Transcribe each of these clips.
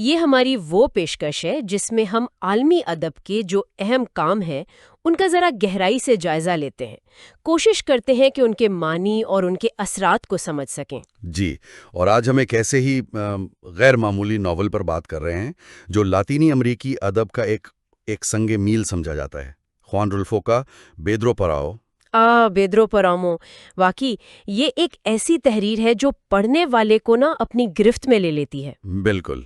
یہ ہماری وہ پیشکش ہے جس میں ہم عالمی ادب کے جو اہم کام ہیں ان کا ذرا گہرائی سے جائزہ لیتے ہیں، کوشش کرتے ہیں کہ ان کے معنی اور ان کے اثرات کو سمجھ سکیں۔ جی، اور آج ہم ایک ایسے ہی غیر معمولی ناول پر بات کر رہے ہیں جو لاطینی امریکی ادب کا ایک سنگ میل سمجھا جاتا ہے، خوان رولفو کا پیدرو پاراو۔ پیدرو پرامو، واقعی یہ ایک ایسی تحریر ہے جو پڑھنے والے کو نا اپنی گرفت میں لے لیتی ہے۔ بالکل۔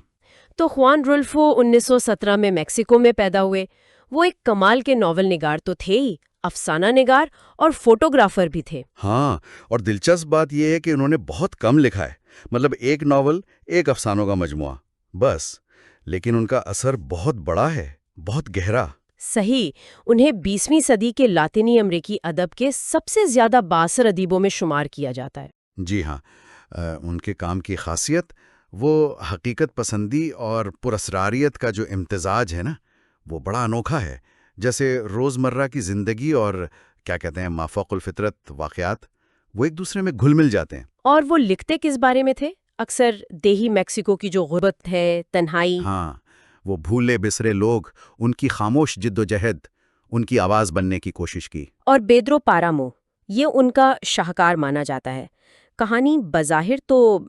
تو خوان رولفو 1917 میں میکسیکو میں پیدا ہوئے۔ وہ ایک کمال کے ناول نگار تو تھے ہی، افسانہ نگار اور فوٹوگرافر بھی تھے۔ ہاں، اور دلچسپ بات یہ ہے کہ انہوں نے بہت کم لکھا ہے، مطلب ایک ناول، ایک افسانوں کا مجموعہ بس، لیکن ان کا اثر بہت بڑا ہے، بہت گہرا۔ صحیح، انہیں 20ویں صدی کے لاطینی امریکی ادب کے سب سے زیادہ بااثر ادیبوں میں شمار کیا جاتا ہے۔ جی ہاں، ان کے کام کی خاصیت وہ حقیقت پسندی اور پراسراریت کا جو امتزاج ہے نا، وہ بڑا انوکھا ہے۔ جیسے روزمرہ کی زندگی اور کیا کہتے ہیں مافوق الفطرت واقعات، وہ ایک دوسرے میں گھل مل جاتے ہیں۔ اور وہ لکھتے کس بارے میں تھے؟ اکثر دیہی میکسیکو کی جو غربت ہے، تنہائی۔ ہاں، وہ بھولے بسرے لوگ، ان کی خاموش جد و جہد، ان کی آواز بننے کی کوشش کی۔ اور پیدرو پارامو، یہ ان کا شاہکار مانا جاتا ہے۔ کہانی بظاہر تو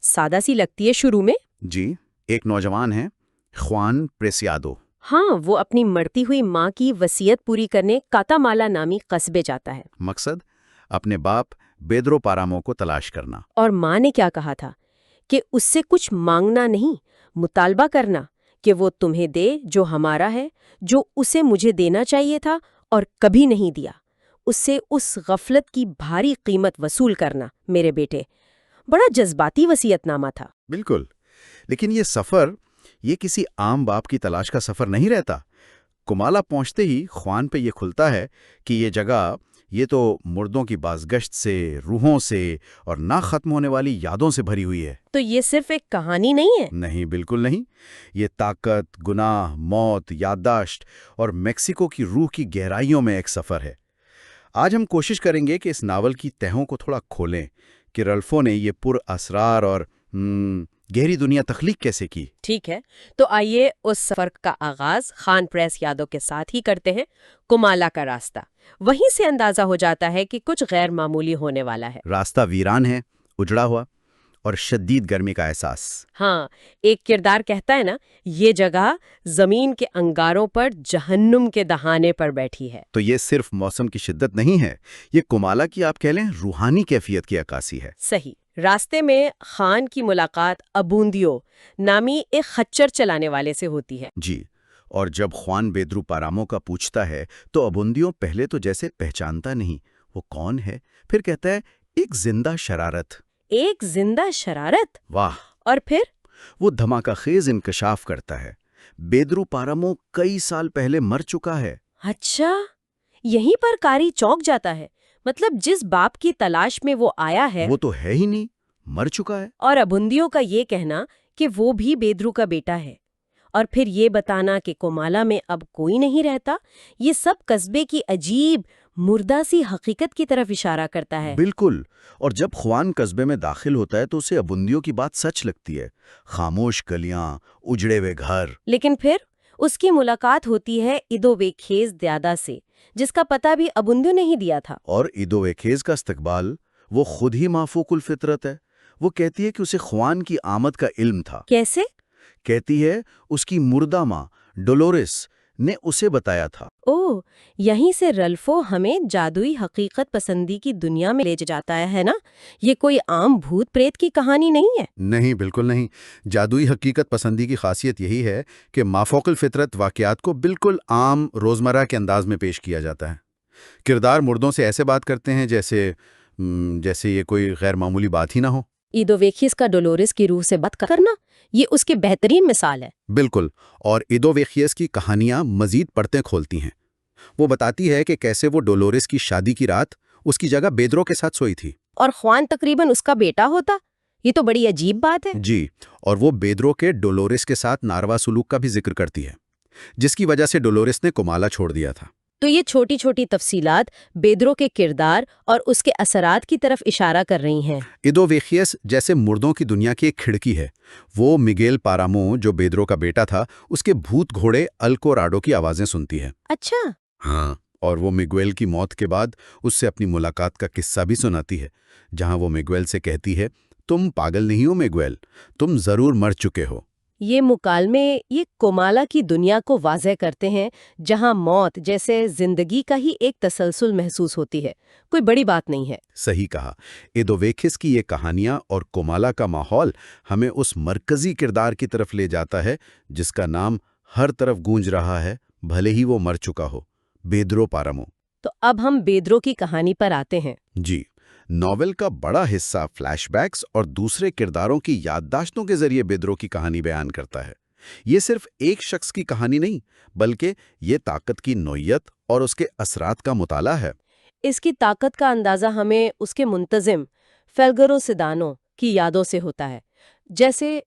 سادہ سی لگتی ہے شروع میں۔ جی، ایک نوجوان ہے، خوان پریسیادو۔ ہاں، وہ اپنی مرتی ہوئی ماں کی وصیت پوری کرنے کاتامالا نامی قصبے جاتا ہے۔ مقصد اپنے باپ پیدرو پارامو کو تلاش کرنا۔ اور ماں نے کیا کہا تھا کہ اس سے کچھ مانگنا نہیں، مطالبہ کرنا کہ وہ تمہیں دے جو ہمارا ہے، جو اسے مجھے دینا چاہیے تھا اور کبھی نہیں دیا، اس سے اس غفلت کی بھاری قیمت وصول کرنا میرے بیٹے۔ بڑا جذباتی وصیت نامہ تھا۔ بالکل، لیکن یہ سفر، یہ کسی عام باپ کی تلاش کا سفر نہیں رہتا۔ کمالا پہنچتے ہی خوان پہ یہ کھلتا ہے کہ یہ جگہ، یہ تو مردوں کی بازگشت سے، روحوں سے اور نہ ختم ہونے والی یادوں سے بھری ہوئی ہے۔ تو یہ صرف ایک کہانی نہیں ہے؟ نہیں، بالکل نہیں۔ یہ طاقت، گناہ، موت، یادداشت اور میکسیکو کی روح کی گہرائیوں میں ایک سفر ہے۔ آج ہم کوشش کریں گے کہ اس ناول کی تہوں کو تھوڑا کھولیں کہ رولفو نے یہ پر اسرار اور گہری دنیا تخلیق کیسے کی۔ ٹھیک ہے، تو آئیے اس سفر کا آغاز خوان پریسیادو کے ساتھ ہی کرتے ہیں، کمالا کا راستہ۔ وہیں سے اندازہ ہو جاتا ہے کہ کچھ غیر معمولی ہونے والا ہے۔ راستہ ویران ہے، اجڑا ہوا اور شدید گرمی کا احساس۔ ہاں، ایک کردار کہتا ہے نا، یہ جگہ زمین کے انگاروں پر جہنم کے دہانے پر بیٹھی ہے۔ تو یہ صرف موسم کی شدت نہیں ہے، یہ کمالا کی آپ کہہ لیں روحانی کیفیت کی عکاسی ہے۔ صحیح۔ راستے میں خان کی ملاقات ابوندیو نامی ایک خچر چلانے والے سے ہوتی ہے۔ جی، اور جب خوان پیدرو پارامو کا پوچھتا ہے تو ابوندیو پہلے تو جیسے پہچانتا نہیں، وہ کون ہے؟ پھر کہتا ہے ایک زندہ شرارت۔ ایک زندہ شرارت؟ واہ! اور پھر وہ دھماکہ خیز انکشاف کرتا ہے، پیدرو پارامو کئی سال پہلے مر چکا ہے۔ اچھا، یہیں پر کاری چونک جاتا ہے، مطلب جس باپ کی تلاش میں وہ آیا ہے وہ تو ہے ہی نہیں، مر چکا ہے۔ اور ابوندیو کا یہ کہنا کہ وہ بھی پیدرو کا بیٹا ہے، اور پھر یہ بتانا کہ کمالا میں اب کوئی نہیں رہتا، یہ سب قصبے کی عجیب مردہ سی حقیقت کی طرف اشارہ کرتا ہے۔ بالکل، اور جب خوان قصبے میں داخل ہوتا ہے تو اسے ابوندیو کی بات سچ لگتی ہے، خاموش گلیاں، اجڑے ہوئے گھر۔ لیکن پھر اس کی ملاقات ہوتی ہے ایدوویکھیز دیادا سے، جس کا پتہ بھی ابوندیو نے ہی دیا تھا۔ اور ایدوویکھیز کا استقبال، وہ خود ہی مافوق الفطرت ہے۔ وہ کہتی ہے کہ اسے خوان کی آمد کا علم تھا۔ کیسے؟ کہتی ہے اس کی مردہ ماں ڈولورس نے اسے بتایا تھا۔ اوہ، یہیں سے رولفو ہمیں جادوئی حقیقت پسندی کی دنیا میں لے جاتا ہے نا؟ یہ کوئی عام بھوت پریت کی کہانی نہیں ہے۔ نہیں، بالکل نہیں۔ جادوئی حقیقت پسندی کی خاصیت یہی ہے کہ مافوق الفطرت واقعات کو بالکل عام روزمرہ کے انداز میں پیش کیا جاتا ہے۔ کردار مردوں سے ایسے بات کرتے ہیں جیسے یہ کوئی غیر معمولی بات ہی نہ ہو۔ ایدوویکھیز کا ڈولورس کی روح سے بات کرنا، یہ اس کی بہترین مثال ہے۔ بالکل، اور ایدوویکھیز کی کہانیاں مزید پرتیں کھولتی ہیں۔ وہ بتاتی ہے کہ کیسے وہ ڈولورس کی شادی کی رات اس کی جگہ پیدرو کے ساتھ سوئی تھی۔ اور خوان تقریباً اس کا بیٹا ہوتا، یہ تو بڑی عجیب بات ہے۔ جی، اور وہ پیدرو کے ڈولورس کے ساتھ ناروا سلوک کا بھی ذکر کرتی ہے، جس کی وجہ سے ڈولورس نے کمالا چھوڑ دیا تھا۔ تو یہ چھوٹی چھوٹی تفصیلات بیدرو کے کردار اور اس کے اثرات کی طرف اشارہ کر رہی ہیں۔ ایدو ویخیس جیسے مردوں کی دنیا کی ایک کھڑکی ہے، وہ مگیل پارامو جو بیدرو کا بیٹا تھا، اس کے بھوت گھوڑے الکوراڈو کی آوازیں سنتی ہے۔ اچھا۔ ہاں، اور وہ مگویل کی موت کے بعد اس سے اپنی ملاقات کا قصہ بھی سناتی ہے، جہاں وہ مگویل سے کہتی ہے، تم پاگل نہیں ہو مگویل، تم ضرور مر چکے ہو۔ یہ مکالمے یہ کومالا کی دنیا کو واضح کرتے ہیں، جہاں موت جیسے زندگی کا ہی ایک تسلسل محسوس ہوتی ہے، کوئی بڑی بات نہیں ہے۔ صحیح کہا۔ ایدوویکھس کی یہ کہانیاں اور کومالا کا ماحول ہمیں اس مرکزی کردار کی طرف لے جاتا ہے جس کا نام ہر طرف گونج رہا ہے، بھلے ہی وہ مر چکا ہو، بیدرو پارامو۔ تو اب ہم بیدرو کی کہانی پر آتے ہیں۔ جی، ناول کا بڑا حصہ فلیش بیکس اور دوسرے کرداروں کی یادداشتوں کے ذریعے بیدرو کی کہانی بیان کرتا ہے۔ یہ صرف ایک شخص کی کہانی نہیں، بلکہ یہ طاقت کی نوعیت اور اس کے اثرات کا مطالعہ ہے۔ اس کی طاقت کا اندازہ ہمیں اس کے منتظم فیلگرو سیدانو کی یادوں سے ہوتا ہے، جیسے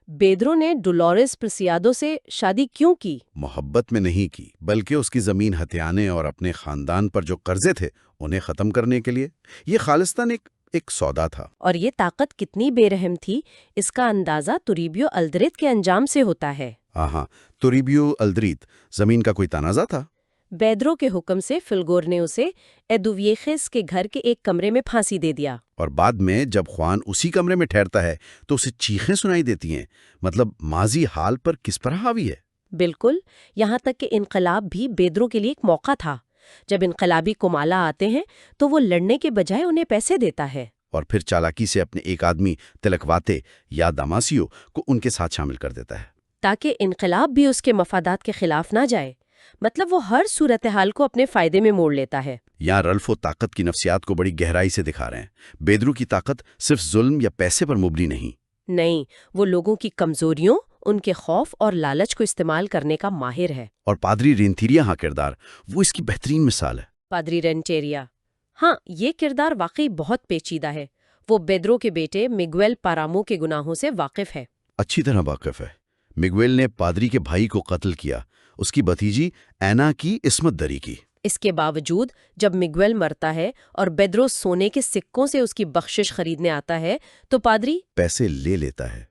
بیدرو نے ڈولورس پرسیادو سے شادی کیوں کی؟ محبت میں نہیں کی، بلکہ اس کی زمین ہتھیانے اور اپنے خاندان پر جو قرضے تھے انہیں ختم کرنے کے لیے۔ یہ خالصتاً ایک سودا تھا۔ اور یہ طاقت کتنی بے رحم تھی، اس کا اندازہ توریبیو الدریت کے انجام سے ہوتا ہے۔ ہاں، توریبیو الدریت زمین کا کوئی تنازع تھا؟ بیدرو کے حکم سے فلگور نے اسے ایدوویخس کے گھر کے ایک کمرے میں پھانسی دے دیا۔ اور بعد میں جب خوان اسی کمرے میں ٹھہرتا ہے تو اسے چیخیں سنائی دیتی ہیں، مطلب ماضی حال پر کس پر حاوی ہے۔ بالکل، یہاں تک کہ انقلاب بھی بیدرو کے لیے ایک موقع تھا۔ جب انقلابی کومالا آتے ہیں تو وہ لڑنے کے بجائے انہیں پیسے دیتا ہے، اور پھر چالاکی سے اپنے ایک آدمی تلکواتے یا داماسیو کو ان کے ساتھ شامل کر دیتا ہے، تاکہ انقلاب بھی اس کے مفادات کے خلاف نہ جائے۔ مطلب وہ ہر صورتحال کو اپنے فائدے میں موڑ لیتا ہے۔ یہاں رلف و طاقت کی نفسیات کو بڑی گہرائی سے دکھا رہے ہیں۔ بیدرو کی طاقت صرف ظلم یا پیسے پر مبنی نہیں، وہ لوگوں کی کمزوریوں، ان کے خوف اور لالچ کو استعمال کرنے کا ماہر ہے۔ اور پادری رینتیریا ہاں کردار، وہ اس کی بہترین مثال ہے۔ پادری رینٹیریا، ہاں، یہ کردار واقعی بہت پیچیدہ ہے۔ وہ بیدرو کے بیٹے مگویل پارامو کے گناہوں سے واقف ہے۔ اچھی طرح واقف ہے۔ مگویل نے پادری کے بھائی کو قتل کیا، اس کی بھتیجی اینا کی عصمت دری کی۔ اس کے باوجود جب مگویل مرتا ہے اور بیدرو سونے کے سکوں سے اس کی بخشش خریدنے آتا ہے تو پادری پیسے لے لیتا ہے،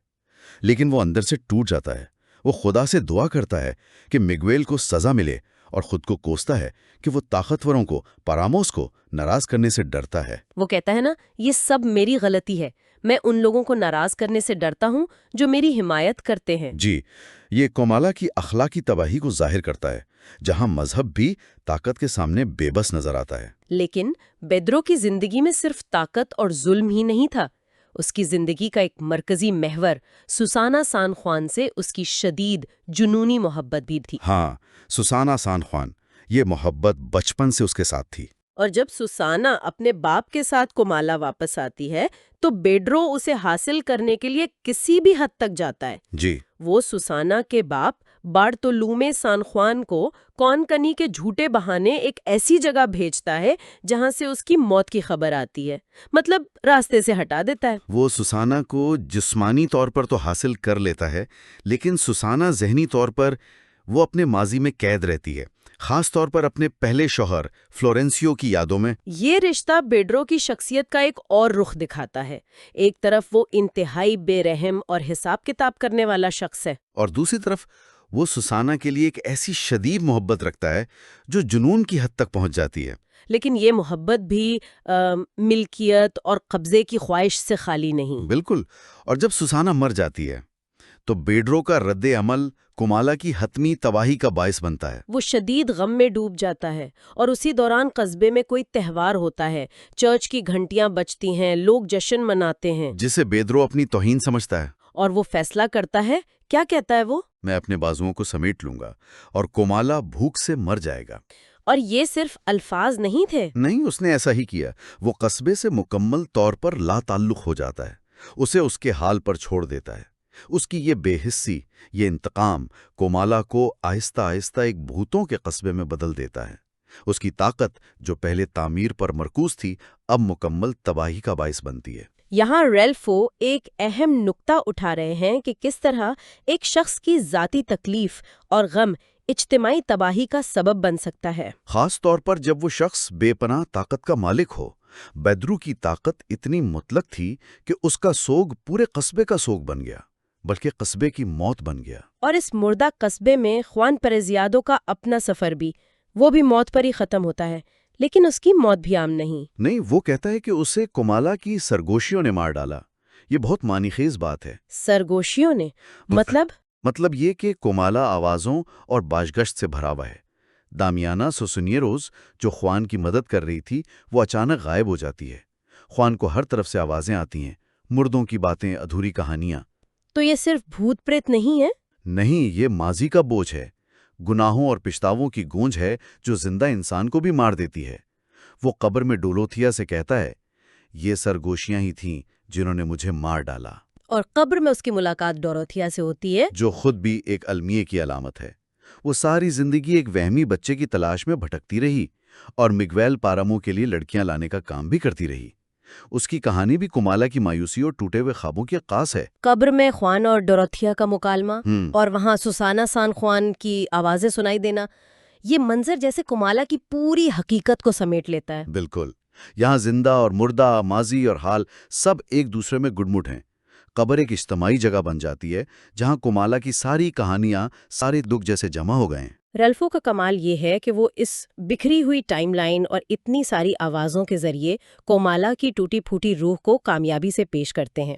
لیکن وہ اندر سے ٹوٹ جاتا ہے۔ وہ خدا سے دعا کرتا ہے کہ مگویل کو سزا ملے، اور خود کو کوستا ہے کہ وہ طاقتوروں کو، پاراموس کو ناراض کرنے سے ڈرتا ہے۔ وہ کہتا ہے نا، یہ سب میری غلطی ہے، میں ان لوگوں کو ناراض کرنے سے ڈرتا ہوں جو میری حمایت کرتے ہیں۔ جی، یہ کومالا کی اخلاقی تباہی کو ظاہر کرتا ہے، جہاں مذہب بھی طاقت کے سامنے بے بس نظر آتا ہے۔ لیکن بیدرو کی زندگی میں صرف طاقت اور ظلم ہی نہیں تھا، اس کی زندگی کا ایک مرکزی محور سوسانا سان خوان سے اس کی شدید جنونی محبت بھی تھی۔ ہاں، سوسانا سان خوان، یہ محبت بچپن سے اس کے ساتھ تھی۔ اور جب سوسانا اپنے باپ کے ساتھ کومالا واپس آتی ہے تو بیڈرو اسے حاصل کرنے کے لیے کسی بھی حد تک جاتا ہے۔ جی، وہ سوسانا کے باپ بارتولومے سان خوان کو کون کنی کے جھوٹے بہانے ایک ایسی جگہ بھیجتا ہے جہاں سے اس کی موت کی خبر آتی ہے، مطلب راستے سے ہٹا دیتا ہے۔ وہ سوسانا کو جسمانی طور پر تو حاصل کر لیتا ہے، لیکن سوسانا ذہنی طور پر وہ اپنے ماضی میں قید رہتی ہے، خاص طور پر اپنے پہلے شوہر فلورنسیو کی یادوں میں۔ یہ رشتہ بیڈرو کی شخصیت کا ایک اور رخ دکھاتا ہے۔ ایک طرف وہ انتہائی بے رحم اور حساب کتاب کرنے والا شخص ہے، اور دوسری طرف وہ سوسانا کے لیے ایک ایسی شدید محبت رکھتا ہے جو جنون کی حد تک پہنچ جاتی ہے۔ لیکن یہ محبت بھی ملکیت اور قبضے کی خواہش سے خالی نہیں۔ بالکل، اور جب سوسانا مر جاتی ہے تو بیڈرو کا رد عمل کومالا کی حتمی تباہی کا باعث بنتا ہے۔ وہ شدید غم میں ڈوب جاتا ہے، اور اسی دوران قصبے میں کوئی تہوار ہوتا ہے، چرچ کی گھنٹیاں بجتی ہیں، لوگ جشن مناتے ہیں، جسے بیدرو اپنی توہین سمجھتا ہے۔ اور وہ فیصلہ کرتا ہے، کیا کہتا ہے وہ؟ میں اپنے بازوؤں کو سمیٹ لوں گا اور کومالا بھوک سے مر جائے گا۔ اور یہ صرف الفاظ نہیں تھے۔ نہیں، اس نے ایسا ہی کیا۔ وہ قصبے سے مکمل طور پر لا تعلق ہو جاتا ہے، اسے اس کے حال پر چھوڑ دیتا ہے۔ اس کی یہ بے حسی، یہ انتقام کومالا کو آہستہ آہستہ ایک بھوتوں کے قصبے میں بدل دیتا ہے۔ اس کی طاقت جو پہلے تعمیر پر مرکوز تھی، اب مکمل تباہی کا باعث بنتی ہے۔ یہاں ریلفو ایک اہم نکتہ اٹھا رہے ہیں کہ کس طرح ایک شخص کی ذاتی تکلیف اور غم اجتماعی تباہی کا سبب بن سکتا ہے۔ خاص طور پر جب وہ شخص بے پناہ طاقت کا مالک ہو۔ بیدرو کی طاقت اتنی مطلق تھی کہ اس کا سوگ پورے قصبے کا سوگ بن گیا، بلکہ قصبے کی موت بن گیا۔ اور اس مردہ قصبے میں خوان پریزیادو کا اپنا سفر بھی، وہ بھی موت پر ہی ختم ہوتا ہے، لیکن اس کی موت بھی عام نہیں۔ وہ کہتا ہے کہ اسے کمالا کی سرگوشیوں نے مار ڈالا۔ یہ بہت معنی خیز بات ہے۔ سرگوشیوں نے؟ مطلب یہ کہ کمالا آوازوں اور باشگشت سے بھرا ہوا ہے۔ دامیانا سوسنیروز جو خوان کی مدد کر رہی تھی، وہ اچانک غائب ہو جاتی ہے۔ خوان کو ہر طرف سے آوازیں آتی ہیں، مردوں کی باتیں، ادھوری کہانیاں۔ تو یہ صرف بھوت پریت نہیں ہے؟ نہیں، یہ ماضی کا بوجھ ہے، گناہوں اور پچھتاووں کی گونج ہے جو زندہ انسان کو بھی مار دیتی ہے۔ وہ قبر میں ڈولوتھیا سے کہتا ہے، یہ سرگوشیاں ہی تھیں جنہوں نے مجھے مار ڈالا۔ اور قبر میں اس کی ملاقات ڈوروتھیا سے ہوتی ہے، جو خود بھی ایک المیے کی علامت ہے۔ وہ ساری زندگی ایک وہمی بچے کی تلاش میں بھٹکتی رہی اور مگویل پارامو کے لیے لڑکیاں لانے کا کام بھی کرتی رہی۔ اس کی کہانی بھی کمالا کی مایوسی اور ٹوٹے ہوئے خوابوں کی عکاس ہے۔ قبر میں خوان اور ڈوروتھیا کا مکالمہ، اور وہاں سوسانا سان خوان کی آوازیں سنائی دینا، یہ منظر جیسے کمالا کی پوری حقیقت کو سمیٹ لیتا ہے۔ بالکل، یہاں زندہ اور مردہ، ماضی اور حال سب ایک دوسرے میں گڈمٹ ہیں۔ قبر ایک اجتماعی جگہ بن جاتی ہے جہاں کمالا کی ساری کہانیاں، سارے دکھ جیسے جمع ہو گئے ہیں۔ رلفو کا کمال یہ ہے کہ وہ اس بکھری ہوئی ٹائم لائن اور اتنی ساری آوازوں کے ذریعے کومالا کی ٹوٹی پھوٹی روح کو کامیابی سے پیش کرتے ہیں۔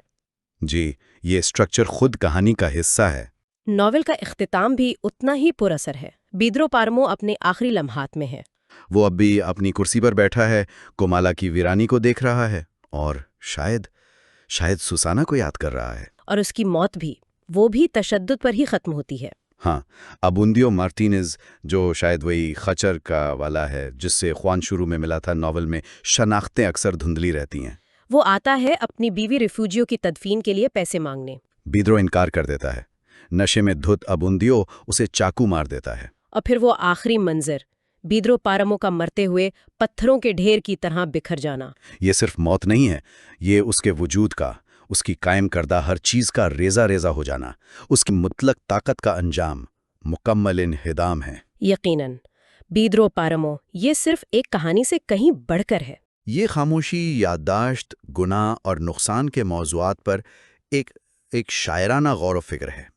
جی، یہ اسٹرکچر خود کہانی کا حصہ ہے۔ ناول کا اختتام بھی اتنا ہی پر اثر ہے۔ بیدرو پارمو اپنے آخری لمحات میں ہے۔ وہ اب بھی اپنی کرسی پر بیٹھا ہے، کومالا کی ویرانی کو دیکھ رہا ہے اور شاید سوسانا کو یاد کر رہا ہے۔ اور اس کی موت بھی، وہ بھی تشدد پر ہی ختم ہوتی ہے۔ ہاں، ابوندیو مارٹینز، جو شاید وہی خچر کا والا ہے جس سے خوان شروع میں ملا تھا، ناول میں شناختیں اکثر دھندلی رہتی ہیں۔ وہ آتا ہے اپنی بیوی ریفیوجیوں کی تدفین کے لیے پیسے مانگنے۔ بیدرو انکار کر دیتا ہے۔ نشے میں دھت ابوندیو اسے چاقو مار دیتا ہے۔ اور پھر وہ آخری منظر، بیدرو پارمو کا مرتے ہوئے پتھروں کے ڈھیر کی طرح بکھر جانا۔ یہ صرف موت نہیں ہے، یہ اس کے وجود کا، اس کی قائم کردہ ہر چیز کا ریزہ ریزہ ہو جانا، اس کی مطلق طاقت کا انجام، مکمل انہدام ہے۔ یقیناً بیدرو پارمو یہ صرف ایک کہانی سے کہیں بڑھ کر ہے۔ یہ خاموشی، یادداشت، گناہ اور نقصان کے موضوعات پر ایک شاعرانہ غور و فکر ہے۔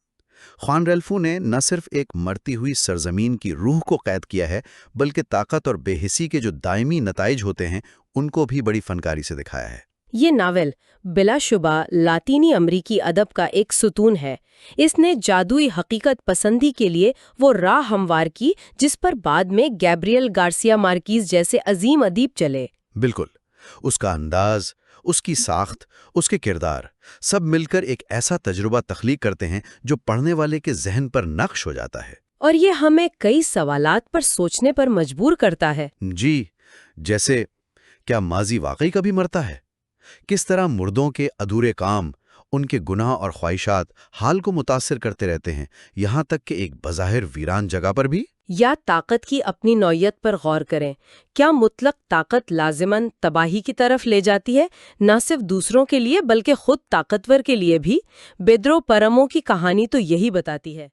خوان ریلفو نے نہ صرف ایک مرتی ہوئی سرزمین کی روح کو قید کیا ہے، بلکہ طاقت اور بے حسی کے جو دائمی نتائج ہوتے ہیں ان کو بھی بڑی فنکاری سے دکھایا ہے۔ یہ ناول بلا شبہ لاطینی امریکی ادب کا ایک ستون ہے۔ اس نے جادوئی حقیقت پسندی کے لیے وہ راہ ہموار کی جس پر بعد میں گیبریل گارسیا مارکیز جیسے عظیم ادیب چلے۔ بالکل، اس کا انداز، اس کی ساخت، اس کے کردار، سب مل کر ایک ایسا تجربہ تخلیق کرتے ہیں جو پڑھنے والے کے ذہن پر نقش ہو جاتا ہے۔ اور یہ ہمیں کئی سوالات پر سوچنے پر مجبور کرتا ہے۔ جی، جیسے کیا ماضی واقعی کبھی مرتا ہے؟ کس طرح مردوں کے ادھورے کام، ان کے گناہ اور خواہشات حال کو متاثر کرتے رہتے ہیں، یہاں تک کہ ایک بظاہر ویران جگہ پر بھی؟ یا طاقت کی اپنی نوعیت پر غور کریں۔ کیا مطلق طاقت لازماً تباہی کی طرف لے جاتی ہے؟ نہ صرف دوسروں کے لیے بلکہ خود طاقتور کے لیے بھی۔ بیدرو پارمو کی کہانی تو یہی بتاتی ہے۔